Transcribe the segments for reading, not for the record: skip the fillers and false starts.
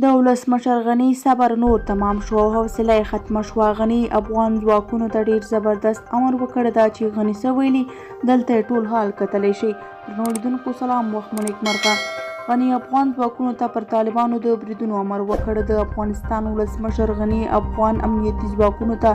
د ولسمشر غني صبر نور تمام شو او حوصله ختمه شوه. غني افغان ځواکونو ته ډیر زبردست امر وکړ دا چې غني څه ویلي دلته ټول حال کتلی شي. درنو لیدونکو سلام، وخت مو نیکمرغه. غني افغان ځواکونو ته پر طالبانو د بریدونو امر وکړ. د افغانستان ولسمشر غني افغان امنیتي ځواکونو ته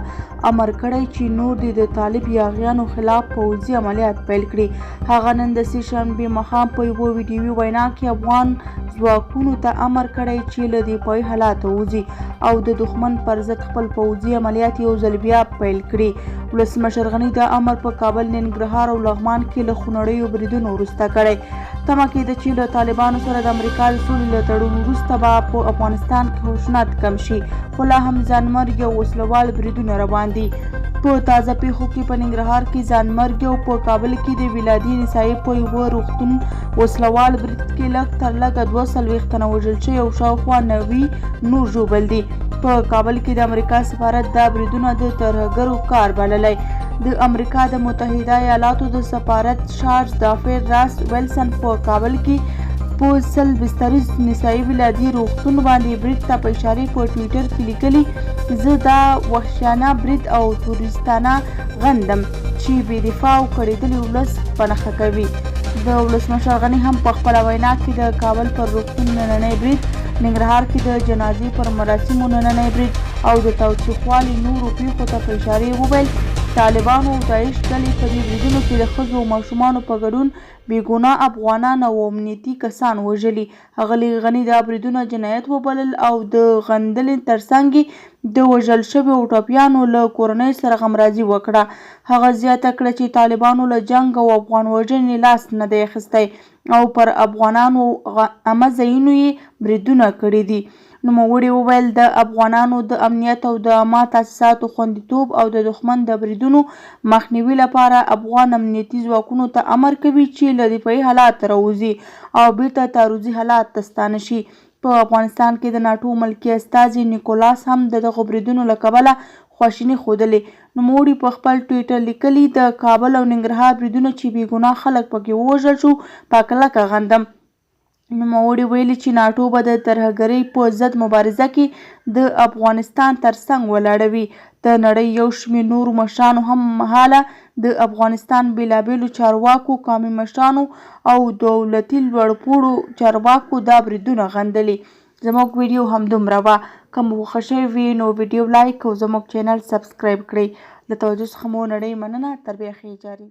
امر کړی چې نور دې د طالب یاغیانو خلاف پوځي عملیات پیل کړي. هغه نن د سې شنبې ماښام په یوه ویډیوي وینا کې افغان ځواکونو ته امر کړی چې له دفاعي حالاتو وځي او د دښمن پر ضد خپل پوځي عملیات یو ځل بیا پیل کړي. ولسمشر غني دا امر په کابل، ننګرهار او لغمان کې له خونړیو بریدونو وروسته کړی. تمه کېده چې له طالبانو سره د امریکا د سولې له تړون وروسته به په افغانستان کې خشونت کم شي، خو لا هم ځانمرګي او وسلوال بریدونه روان دي. په تازه پیښو کې په ننګرهار کې ځانمرګي او په کابل کې د ولادي نسایب په یوه روغتون وسلوال برید کې لږ تر لږه 42 تنه وژل شوي او شاوخوا 90 نور ژوبل دي. په کابل کې د امریکا سفارت دا بریدونه د ترهګرو کار بللی. د امریکا د متحده ایالاتو د سفارت چارج دافیر راس ویلسن په کابل کې په 100 بستریز نسایي ولادي روغتون باندې برید ته په اشاره په ټویټر کې لیکلي، زه دا وحشیانه برید او تروریستانه غندم چې بې دفاع او کړېدلي ولس په نښه کوي. د ولسمشر غني هم په خپله وینا کې د کابل پر روغتون نننی برید، ننګرهار کې د جنازې پر مراسمو نننی برید او د تاوتریخوالي نورو پیښو ته په اشاره وویل طالبانو او داعش ډلې په دې بریدونو کې د ښځو او ماشومانو په ګډون بېګناه افغانان او امنیتي کسان وژلي. ښاغلي غني دا بریدونه جنایت وبلل او د غندنې ترڅنګ د وژل شویو ټپیانو له کورنۍ سره غمرازي وکړه. هغه زیاته کړه چې طالبانو له جنګ او افغان وژنې لاس نه دی اخیستی او پر افغانانو عامه ځایونو یې بریدونه کړي دي. نوموړي وویل د افغانانو د امنیت او د عامه تاسیساتو خوندیتوب او د دښمن د بریدونو مخنیوي لپاره افغان امنیتي ځواکونو ته امر کوي چې له دفاعي حالات راوځي او بیرته تعرضي حالات ته ستانه شي. په افغانستان کې د ناټو ملکي استازي نیکولاس هم د دغو بریدونو له کبله خواشیني ښودلې. نوموړي په خپل ټویټر لیکلي د کابل او ننګرهار بریدونه چې بې ګناه خلک پکې ووژل شو په کلکه غندم. نوموړي ویلي چې ناټو به د ترهګرۍ په ضد مبارزه کې د افغانستان ترڅنګ ولاړه وي. د نړۍ یو شمېر نورو مشرانو هم مهاله د افغانستان بېلابېلو چارواکو، قومي مشرانو او دولتي لوړپوړو چارواکو دا بریدونه غندلي. زموږ ویډیو همدومره وه. که مو خوښه شوې وي نو ویډیو لایک او زموږ چینل سبسکرایب کړئ. له توجه څخه مو نړۍ مننه. تر بیا ښې جاري.